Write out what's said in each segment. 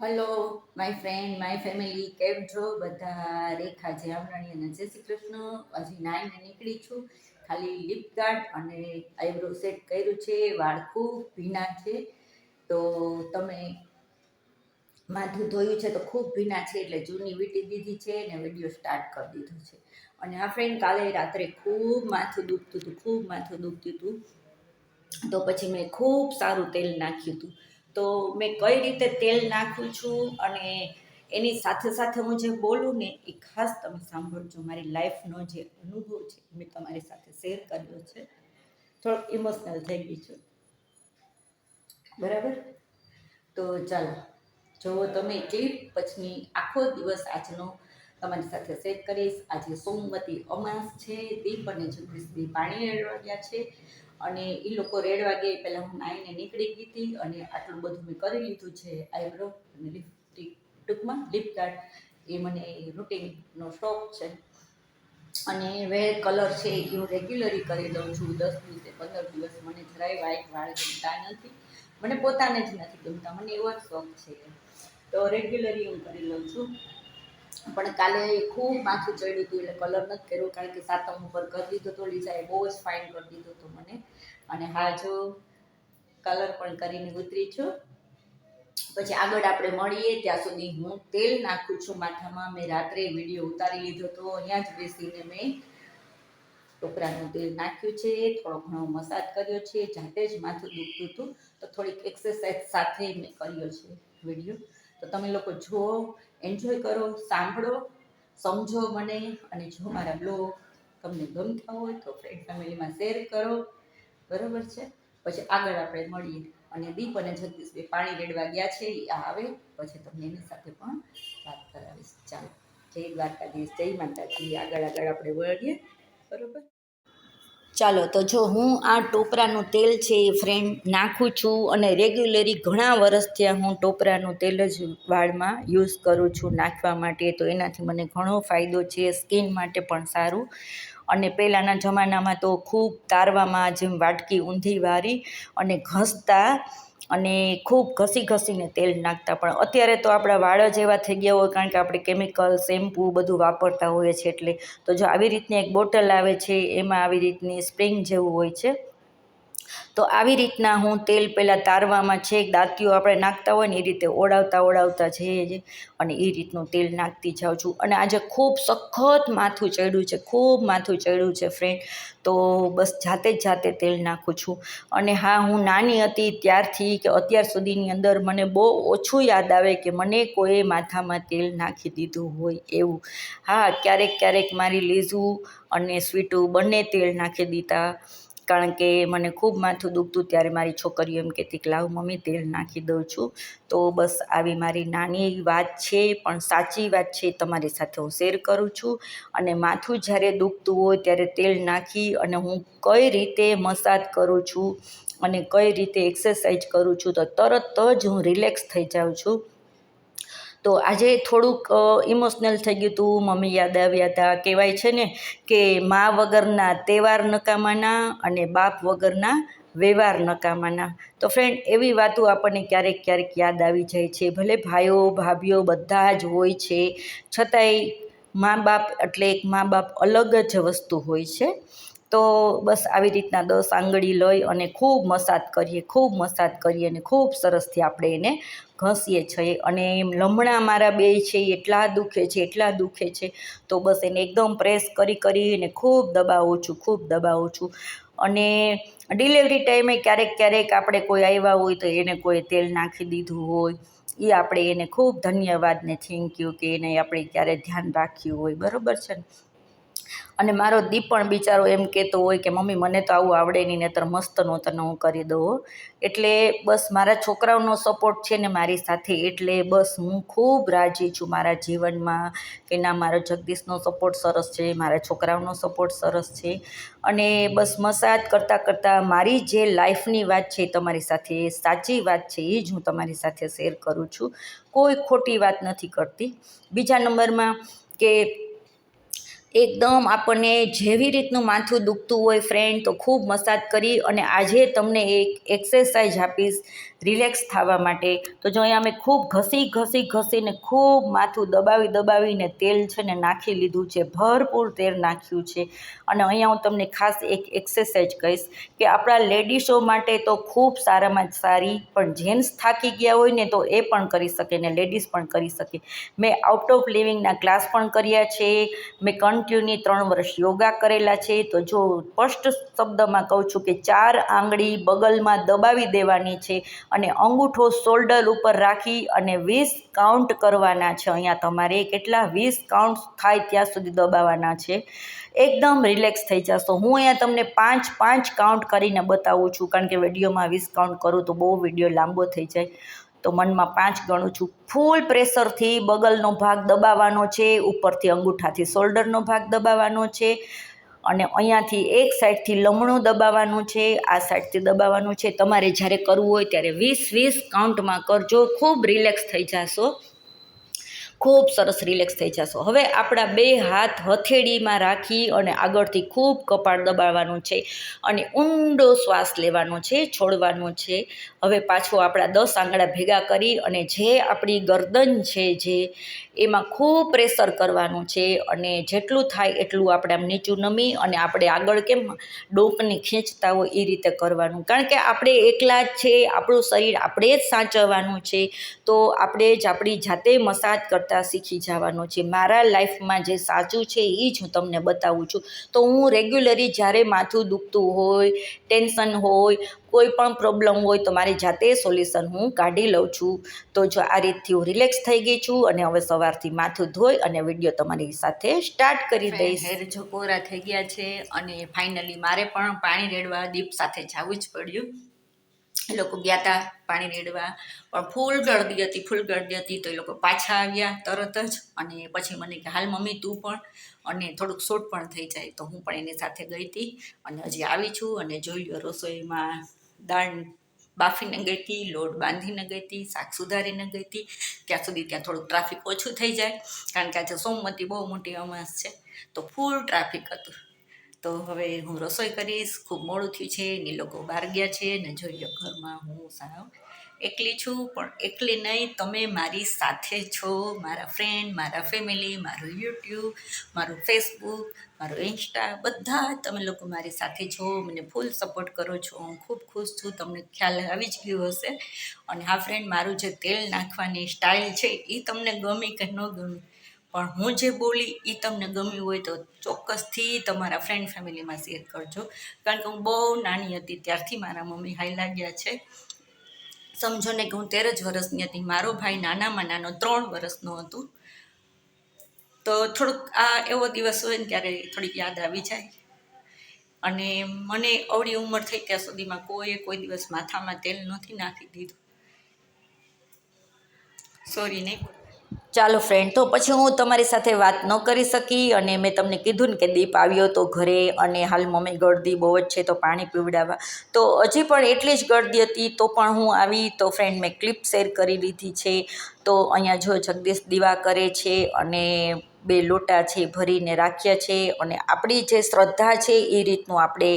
Hello my friend my family, કેમ છો બધા? રેખા જામરાણી અને જય શ્રી કૃષ્ણ. હજી નાઈને નીકળી છું. ખાલી લિપ ગાર્ડ અને આઈબ્રો સેટ કર્યું છે. વાળ ખૂબ ભીના છે, તો તમે માથું ધોયું છે તો ખૂબ ભીના છે એટલે જૂની વીંટી દીધી છે ને વિડીયો સ્ટાર્ટ કરી દીધો છે. અને આ ફ્રેન્ડ કાલે રાત્રે ખૂબ માથું દુખતું હતું, ખૂબ માથું દુખતું હતું. તો પછી મેં ખૂબ સારું તેલ નાખ્યું હતું. તો મેં કઈ રીતે તેલ નાખું છું અને એની સાથે સાથે હું જે બોલું ને એ ખાસ તમે સાંભળજો. મારી લાઈફનો જે અનુભવ છે મેં તમારી સાથે શેર કર્યો છે. થોડોક ઇમોશનલ થઈ ગઈ છું, બરાબર? તો ચાલો જુઓ તમે ક્લિપ, પછી આખો દિવસ આજનો તમારી સાથે શેર કરીશ. આજે સોમવતી અમાસ છે, દીપ અને જગદીશભાઈ પાણી રેડવા ગયા છે અને એ લોકો રેડવા ગયા પહેલાં હું નાઈને નીકળી ગઈ હતી અને આટલું બધું મેં કરી લીધું છે. આઈબ્રો અને લિપસ્ટિક, ટૂંકમાં લિપ ગાર્ડ એ મને રૂટીનનો શોખ છે. અને વેર કલર છે એ હું રેગ્યુલરી કરી લઉં છું. 10 દિવસે 15 દિવસ મને જરાય વ્હાઈટ વાળ ગમતા નથી, મને પોતાને જ નથી ગમતા, મને એવો જ શોખ છે. તો રેગ્યુલરી હું કરી લઉં છું. પણ કાલે ખૂબ માથું ચડ્યું હતું એટલે કલર નથી કર્યો, કારણ કે સાતમ ઉપર કરી દીધો તો લીઝાએ બહુ જ ફાઇન કરી દીધો હતો મને. અને હા, જો કલર પણ કરીને ઉતરી છું. પછી આગળ આપણે મળીએ ત્યાં સુધી હું તેલ નાખું છું માથામાં. મેં રાત્રે વિડીયો ઉતારી લીધો હતો, અહીંયા જ બેસીને મેં ટોપરાનું તેલ નાખ્યું છે, થોડો ઘણો મસાજ કર્યો છે. જાતે જ માથું દુખતું હતું તો થોડીક એક્સરસાઇઝ સાથે મેં કર્યો છે વિડીયો. તો તમે લોકો જુઓ, એન્જોય કરો, સાંભળો, સમજો મને. અને જો મારા બ્લોગ તમને ગમતા હોય તો ફ્રેન્ડ ફેમિલીમાં શેર કરો, બરાબર છે? પછી આગળ આપણે મળીએ. અને દીપ અને જગદીશભાઈ પાણી રેડવા ગયા છે, એ આવે પછી તમને એની સાથે પણ વાત કરાવીશ. ચાલો, જય દ્વારકાધીશ, જય માતાજી. આગળ આપણે વળીએ, બરાબર? ચાલો, તો જો હું આ ટોપરાનું તેલ છે એ ફ્રેન્ડ નાખું છું અને રેગ્યુલરી ઘણા વર્ષથી હું ટોપરાનું તેલ જ વાળમાં યુઝ કરું છું નાખવા માટે. તો એનાથી મને ઘણો ફાયદો છે, સ્કિન માટે પણ સારું. અને પહેલાંના જમાનામાં તો ખૂબ તારવામાં જેમ વાટકી ઊંધી વારી અને ઘસતા અને ખૂબ ઘસીને તેલ નાખતા. પણ અત્યારે તો આપણા વાળ જ એવા થઈ ગયા હોય, કારણ કે આપણે કેમિકલ શેમ્પૂ બધું વાપરતા હોઈએ છીએ એટલે. તો જો આવી રીતની એક બોટલ આવે છે, એમાં આવી રીતની સ્પ્રિંગ જેવું હોય છે. તો આવી રીતના હું તેલ પહેલાં તારવામાં છેક દાંતીઓ આપણે નાખતા હોય ને એ રીતે ઓળાવતા જઈએ અને એ રીતનું તેલ નાખતી જાઉં છું. અને આજે ખૂબ સખત માથું ચડ્યું છે, ખૂબ માથું ચડ્યું છે ફ્રેન્ડ. તો બસ જાતે તેલ નાખું છું. અને હા, હું નાની હતી ત્યારથી કે અત્યાર સુધીની અંદર મને બહુ ઓછું યાદ આવે કે મને કોઈ માથામાં તેલ નાખી દીધું હોય એવું. હા, ક્યારેક મારી લીઝું અને સ્વીટું બંને તેલ નાખી દીધા, કારણ કે મને ખૂબ માથું દુખતું ત્યારે મારી છોકરીઓ એમ કહેતી કે લાવ મમ્મી તેલ નાખી દઉં છું. તો બસ આવી મારી નાની વાત છે, પણ સાચી વાત છે, તમારી સાથે હું શેર કરું છું. અને માથું જ્યારે દુખતું હોય ત્યારે તેલ નાખી અને હું કઈ રીતે મસાજ કરું છું અને કઈ રીતે એક્સરસાઇઝ કરું છું તો તરત જ હું રિલેક્સ થઈ જાઉં છું. તો આજે થોડુંક ઇમોશનલ થઈ ગયું હતું, મમ્મી યાદ આવ્યા હતા. કહેવાય છે ને કે મા વગરના તહેવાર નકામાના અને બાપ વગરના વ્યવહાર નકામાના. તો ફ્રેન્ડ, એવી વાતો આપણને ક્યારેક યાદ આવી જાય છે. ભલે ભાઈઓ ભાભીઓ બધા જ હોય છે, છતાંય મા બાપ એટલે એક મા બાપ અલગ જ વસ્તુ હોય છે. તો બસ આવી રીતના 10 આંગળી લઈ અને ખૂબ મસાજ કરીએ અને ખૂબ સરસથી આપણે એને ઘસીએ છીએ. અને લમણા મારા બે છે એટલા દુખે છે તો બસ એને એકદમ પ્રેસ કરીને ખૂબ દબાવું છું. અને ડિલિવરી ટાઈમે ક્યારેક આપણે કોઈ આવ્યા હોય તો એને કોઈ તેલ નાખી દીધું હોય, એ આપણે એને ખૂબ ધન્યવાદ ને થેન્ક યુ કે એને આપણે ક્યારે ધ્યાન રાખ્યું હોય, બરાબર છે ને? અને મારો દીપ પણ બિચારો એમ કહેતો હોય કે મમ્મી મને તો આવું આવડે નહીં, નહીંતર મસ્ત નહોતું હું કરી દઉં. એટલે બસ મારા છોકરાઓનો સપોર્ટ છે ને મારી સાથે, એટલે બસ હું ખૂબ રાજી છું મારા જીવનમાં કે ના, મારો જગદીશનો સપોર્ટ સરસ છે, મારા છોકરાઓનો સપોર્ટ સરસ છે. અને બસ મસાજ કરતાં મારી જે લાઈફની વાત છે તમારી સાથે, સાચી વાત છે, એ જ હું તમારી સાથે શેર કરું છું. કોઈ ખોટી વાત નથી કરતી. બીજા નંબરમાં કે એકદમ આપણને જેવી રીતનું માથું દુખતું હોય ફ્રેન્ડ, તો ખૂબ મસાજ કરી. અને આજે તમને એક એક્સરસાઇઝ આપીશ રિલેક્સ થવા માટે. તો જો અહીંયા અમે ખૂબ ઘસીને ખૂબ માથું દબાવીને તેલ છે ને નાખી લીધું છે, ભરપૂર તેલ નાખ્યું છે. અને અહીંયા હું તમને ખાસ એક એક્સરસાઇઝ કહીશ કે આપણા લેડીઝો માટે તો ખૂબ સારામાં સારી, પણ જેન્ટ્સ થાકી ગયા હોય ને તો એ પણ કરી શકે ને લેડીઝ પણ કરી શકે. મેં આઉટ ઓફ લિવિંગના ક્લાસ પણ કર્યા છે, મેં કન્ટિન્યુ 3 વર્ષ યોગા કરેલા છે. તો જો સ્પષ્ટ શબ્દમાં કહું છું કે 4 આંગળી બગલમાં દબાવી દેવાની છે અને અંગૂઠો શોલ્ડર ઉપર રાખી અને 20 કાઉન્ટ કરવાના છે. અહીંયા તમારે કેટલા 20 કાઉન્ટ થાય ત્યાં સુધી દબાવવાના છે. એકદમ રિલેક્સ થઈ જશો. હું અહીંયા તમને 5 કાઉન્ટ કરીને બતાવું છું, કારણ કે વિડીયોમાં 20 કાઉન્ટ કરું તો બહુ વિડીયો લાંબો થઈ જાય, તો મનમાં 5 ગણું છું. ફૂલ પ્રેશરથી બગલનો ભાગ દબાવવાનો છે, ઉપરથી અંગૂઠાથી શોલ્ડરનો ભાગ દબાવવાનો છે અને અહીંયાથી એક સાઈડથી લમણું દબાવવાનું છે, આ સાઈડથી દબાવવાનું છે. તમારે જ્યારે કરવું હોય ત્યારે 20 કાઉન્ટમાં કરજો, ખૂબ રિલેક્સ થઈ જશો, ખૂબ સરસ રિલેક્સ થઈ જશો. હવે આપણા 2 હાથ હથેળીમાં રાખી અને આગળથી ખૂબ કપાળ દબાવવાનું છે અને ઊંડો શ્વાસ લેવાનો છે, છોડવાનો છે. હવે પાછું આપણા 10 આંગળા ભેગા કરી અને જે આપણી ગરદન છે જે એમાં ખૂબ પ્રેશર કરવાનું છે અને જેટલું થાય એટલું આપણે આમ નીચું નમી અને આપણે આગળ કેમ ડોકની ખેંચતા હોય એ રીતે કરવાનું, કારણ કે આપણે એકલા જ છે, આપણું શરીર આપણે જ સાચવવાનું છે. તો આપણે જ આપણી જાતે મસાજ કરતાં શીખી જવાનું છે. મારા લાઈફમાં જે સાચું છે એ જ હું તમને બતાવું છું. તો હું રેગ્યુલરી જ્યારે માથું દુખતું હોય, ટેન્શન હોય, કોઈ પણ પ્રોબ્લેમ હોય તો મારી જાતે સોલ્યુશન હું કાઢી લઉં છું. તો જો આ રીતથી હું રિલેક્સ થઈ ગઈ છું અને હવે સવારથી માથું ધોઈ અને વિડીયો તમારી સાથે સ્ટાર્ટ કરી દઈશ. હેર જો કોરા થઈ ગયા છે અને ફાઇનલી મારે પણ પાણી રેડવા દીપ સાથે જવું જ પડ્યું. એ લોકો ગયા હતા પાણી રેડવા, પણ ફૂલ ગળદી હતી તો એ લોકો પાછા આવ્યા તરત જ. અને પછી મને કે હાલ મમ્મી તું પણ, અને થોડુંક શૂટ પણ થઈ જાય, તો હું પણ એની સાથે ગઈ હતી. અને હજી આવી છું અને જોઈ લો રસોઈમાં દાળ બાફીને ગઈ હતી, લોટ બાંધીને ગઈ હતી, શાક સુધારીને ગઈ હતી. ત્યાં સુધી ત્યાં થોડુંક ટ્રાફિક ઓછું થઈ જાય, કારણ કે આજે સોમવતી બહુ મોટી અમાસ છે તો ફૂલ ટ્રાફિક હતું. તો હવે હું રસોઈ કરીશ, ખૂબ મોડું થયું છે ને લોકો બહાર ગયા છે ને જોઈ લો ઘરમાં હું સાવ એકલી છું. પણ એકલી નહીં, તમે મારી સાથે છો, મારા ફ્રેન્ડ, મારા ફેમિલી, મારું યુટ્યુબ, મારું ફેસબુક, મારું ઇન્સ્ટા, બધા તમે લોકો મારી સાથે છો, મને ફૂલ સપોર્ટ કરો છો. હું ખૂબ ખુશ છું, તમને ખ્યાલ આવી જ ગયો હશે. અને હા ફ્રેન્ડ, મારું જે તેલ નાખવાની સ્ટાઇલ છે એ તમને ગમી કે ન ગમી, પણ હું જે બોલી એ તમને ગમ્યું હોય તો ચોક્કસથી તમારા ફ્રેન્ડ ફેમિલીમાં શેર કરજો. કારણ કે હું બહુ નાની હતી ત્યારથી મારા મમ્મી હાલ્યા ગયા છે. સમજો ને કે હું 13 જ વર્ષની હતી, મારો ભાઈ નાનામાં નાનો 3 વર્ષનો હતું. તો થોડુંક આ એવો દિવસ હોય ને ત્યારે થોડીક યાદ આવી જાય. અને મને અવળી ઉંમર થઈ ત્યાં સુધીમાં કોઈ દિવસ માથામાં તેલ નથી નાખી દીધું. સોરી નહીં. ચાલો ફ્રેન્ડ, તો પછી હું તમારી સાથે વાત ન કરી શકી અને મેં તમને કીધું ને કે દીપ આવ્યો તો ઘરે, અને હાલ મમ્મી ગળદી બહુ જ છે તો પાણી પીવડાવવા, તો હજી પણ એટલી જ ગળદી હતી તો પણ હું આવી. તો ફ્રેન્ડ, મેં ક્લિપ શેર કરી લીધી છે. તો અહીંયા જો જગદીશ દીવા કરે છે અને 2 લોટા છે ભરીને રાખ્યા છે. અને આપણી જે શ્રદ્ધા છે એ રીતનું આપણે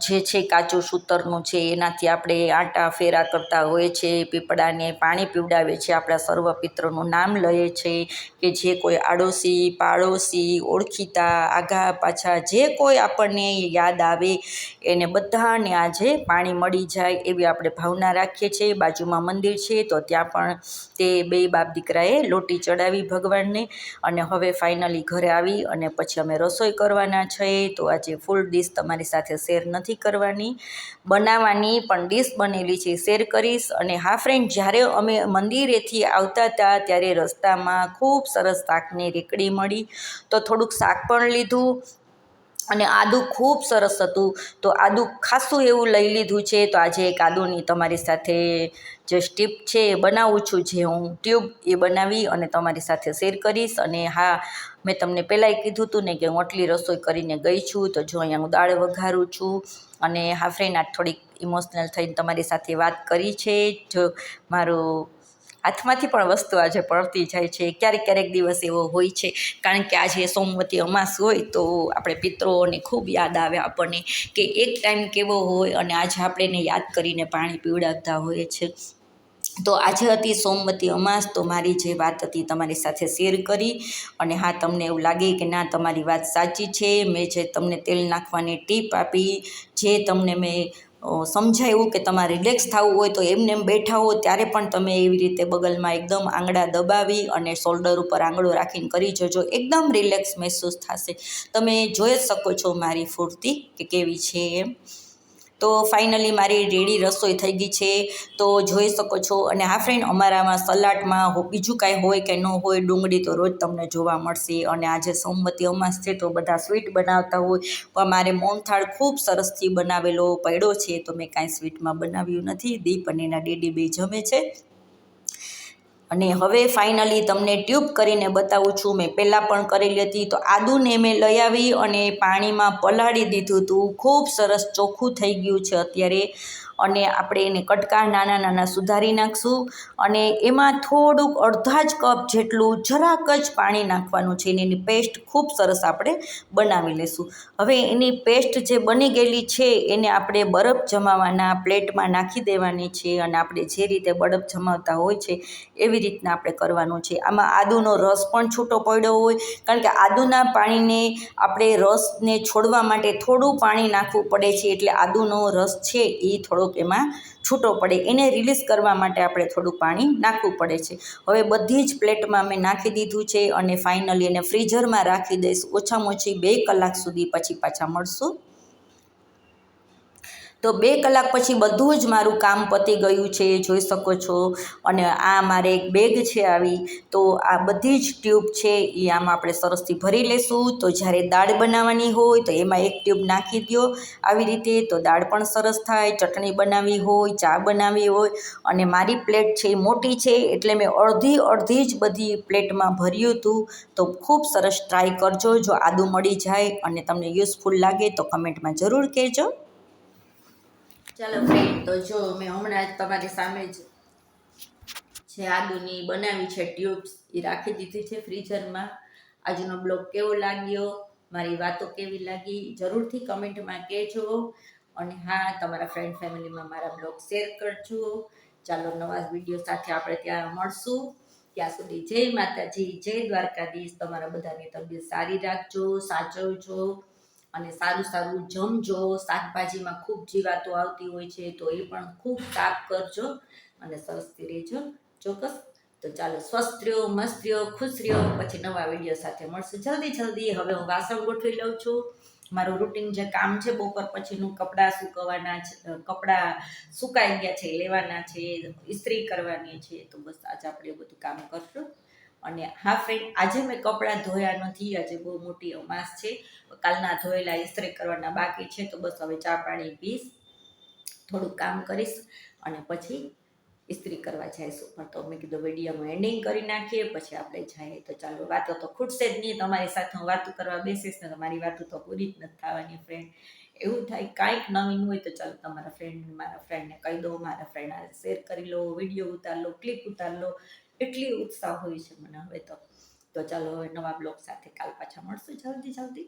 જે છે કાચું સૂતરનું છે એનાથી આપણે આંટા ફેરા કરતા હોય છે, પીપળાને પાણી પીવડાવે છે, આપણા સર્વ પિત્રનું નામ લઈએ છે કે જે કોઈ આડોશી પાડોશી ઓળખીતા આઘા પાછા જે કોઈ આપણને યાદ આવે એને બધાને આજે પાણી મળી જાય એવી આપણે ભાવના રાખીએ છીએ. બાજુમાં મંદિર છે તો ત્યાં પણ તે 2 બાપ દીકરાએ લોટી ચડાવી ભગવાનને. અને હવે ફાઇનલી ઘરે આવી અને પછી અમે રસોઈ કરવાના છે. તો આજે ફૂલ ડીશ તમારી સાથે શેર નથી કરવાની, બનાવવાની પણ ડીશ બનેલી છે શેર કરીશ. અને હા ફ્રેન્ડ, જ્યારે અમે મંદિરેથી આવતા હતા ત્યારે રસ્તામાં ખૂબ સરસ શાકની રેકડી મળી, તો થોડુંક શાક પણ લીધું. અને આદું ખૂબ સરસ હતું તો આદું ખાસું એવું લઈ લીધું છે. તો આજે એક આદુની તમારી સાથે જે સ્ટીપ છે એ બનાવું છું, જે હું ટ્યુબ એ બનાવી અને તમારી સાથે શેર કરીશ. અને હા, મેં તમને પહેલાંય કીધું હતું ને કે હું આટલી રસોઈ કરીને ગઈ છું. તો જો અહીંયા હું દાળ વઘારું છું. અને હા ફ્રેન્ડ, આ થોડીક ઇમોશનલ થઈને તમારી સાથે વાત કરી છે. જો મારું હાથમાંથી પણ વસ્તુ આજે પડતી જાય છે. ક્યારેક ક્યારેક દિવસ એવો હોય છે, કારણ કે આજે સોમવતી અમાસ હોય તો આપણે પિતૃઓને ખૂબ યાદ આવે આપણને કે એક ટાઈમ કેવો હોય, અને આજે આપણે એને યાદ કરીને પાણી પીવડાવતા હોઈએ છીએ. તો આજે હતી સોમવતી અમાસ, તો મારી જે વાત હતી તમારી સાથે શેર કરી. અને હા, તમને એવું લાગે કે ના તમારી વાત સાચી છે, મેં જે તમને તેલ નાખવાની ટીપ આપી, જે તમને મેં સમજાયું કે તમારે રિલેક્સ થવું હોય તો એમને એમ બેઠા હો ત્યારે પણ તમે એવી રીતે બગલમાં એકદમ આંગળા દબાવી અને શોલ્ડર ઉપર આંગળો રાખીને કરી જજો, એકદમ રિલેક્સ મહેસૂસ થશે. તમે જોઈ જ શકો છો મારી ફૂર્તિ કે કેવી છે એમ. તો ફાઇનલી મારી રેડી રસોઈ થઈ ગઈ છે, તો જોઈ શકો છો. અને હા ફ્રેન્ડ, અમારામાં સલાડમાં બીજું કાંઈ હોય કે ન હોય, ડુંગળી તો રોજ તમને જોવા મળશે. અને આજે સોમવતી અમાસ છે તો બધા સ્વીટ બનાવતા હોય, પણ મારે મોહનથાળ ખૂબ સરસથી બનાવેલો પડ્યો છે, તો મેં કાંઈ સ્વીટમાં બનાવ્યું નથી. દીપ અને એના ડેડી બે જમે છે. અને હવે ફાઇનલી તમને ટ્યુબ કરીને બતાવું છું. મેં પહેલાં પણ કરેલી હતી. તો આદુને મેં લઈ આવી અને પાણીમાં પલાળી દીધું હતું. ખૂબ સરસ ચોખ્ખું થઈ ગયું છે અત્યારે. અને આપણે એને કટકા નાના નાના સુધારી નાખશું. અને એમાં થોડુંક અડધા જ કપ જેટલું જરાક જ પાણી નાખવાનું છે. એની પેસ્ટ ખૂબ સરસ આપણે બનાવી લઈશું. હવે એની પેસ્ટ જે બની ગયેલી છે એને આપણે બરફ જમાવવાના પ્લેટમાં નાખી દેવાની છે. અને આપણે જે રીતે બરફ જમાવતા હોય છે એવી રીતના આપણે કરવાનું છે. આમાં આદુનો રસ પણ છૂટો પડ્યો હોય, કારણ કે આદુના પાણીને આપણે રસને છોડવા માટે થોડું પાણી નાખવું પડે છે, એટલે આદુનો રસ છે એ થોડોક એમાં છૂટો પડે, એને રિલીઝ કરવા માટે આપણે થોડું પાણી નાખવું પડે છે. હવે બધી જ પ્લેટમાં મેં નાખી દીધું છે અને ફાઇનલી એને ફ્રીઝરમાં રાખી દઈશ ઓછામાં ઓછી 2 કલાક સુધી. પછી પાછા મળશું. તો 2 કલાક પછી બધું જ મારું કામ પતી ગયું છે, જોઈ શકો છો. અને આ મારે એક બેગ છે આવી, તો આ બધી જ ટ્યુબ છે એ આમાં આપણે સરસથી ભરી લેશું. તો જ્યારે દાળ બનાવવાની હોય તો એમાં એક ટ્યુબ નાખી દો આવી રીતે, તો દાળ પણ સરસ થાય. ચટણી બનાવવી હોય, ચા બનાવવી હોય. અને મારી પ્લેટ છે એ મોટી છે, એટલે મેં અડધી જ બધી પ્લેટમાં ભર્યું હતું. તો ખૂબ સરસ ટ્રાય કરજો. જો આદુ મળી જાય અને તમને યુઝફુલ લાગે તો કમેન્ટમાં જરૂર કહેજો. ચાલો ફ્રેન્ડ, તો જો મેં હમણાં જ તમારી સામે જ જે આદુની બનાવી છે ટ્યુબ્સ એ રાખી દીધી છે ફ્રીઝરમાં. આજનો બ્લોગ કેવો લાગ્યો, મારી વાતો કેવી લાગી, જરૂરથી કમેન્ટમાં કહેજો. અને હા, તમારા ફ્રેન્ડ ફેમિલીમાં મારા બ્લોગ શેર કરજો. ચાલો નવા વિડીયો સાથે આપણે ત્યાં મળશું. ત્યાં સુધી જય માતાજી, જય દ્વારકાધીશ. તમારા બધાની તબિયત સારી રાખજો, સાચવજો અને સારું સારું જમજો. શાકભાજીમાં ખૂબ જીવાતો આવતી હોય છે તો એ પણ ખૂબ સાફ કરજો અને સરસથી રહેજો ચોક્કસ. તો ચાલો, સ્વસ્થ રહ્યો, મસ્ત રહ્યો, ખુશ રહ્યો. પછી નવા વિડીયો સાથે મળશું જલ્દી. હવે હું વાસણ ગોઠવી લઉં છું. મારું રૂટીન જે કામ છે બપોર પછીનું, કપડાં સુકવવાના છે, કપડાં સુકાઈ ગયા છે લેવાના છે, ઇસ્ત્રી કરવાની છે. તો બસ આજે આપણે બધું કામ કરશું. અને હા ફ્રેન્ડ, આજે મેં કપડાં ધોયા નથી. આજે બહુ મોટી અમાસ છે, કાલના ધોયેલા ઇસ્ત્રી કરવાના બાકી છે. તો બસ હવે ચા પાણી પીશ, થોડુંક કામ કરીશ અને પછી ઇસ્ત્રી કરવા જઈશું. પણ તો મેં કીધું વિડીયોનું એન્ડિંગ કરી નાખીએ, પછી આપણે જઈએ. તો ચાલો, વાતો તો ખૂટશે જ નહીં. તમારી સાથે હું વાતો કરવા બેસીશ ને તો મારી વાતો તો પૂરી જ નથી થવાની ફ્રેન્ડ. એવું થાય કાંઈક નવીન હોય તો ચાલો મારા ફ્રેન્ડને કહી દો, મારા ફ્રેન્ડ આ શેર કરી લો, વિડીયો ઉતાર લો, ક્લિપ ઉતાર લો. એટલી ઉત્સાહ હોય છે મને હવે તો. તો ચાલો, હવે નવા બ્લોગ સાથે કાલ પાછા મળશું જલ્દી.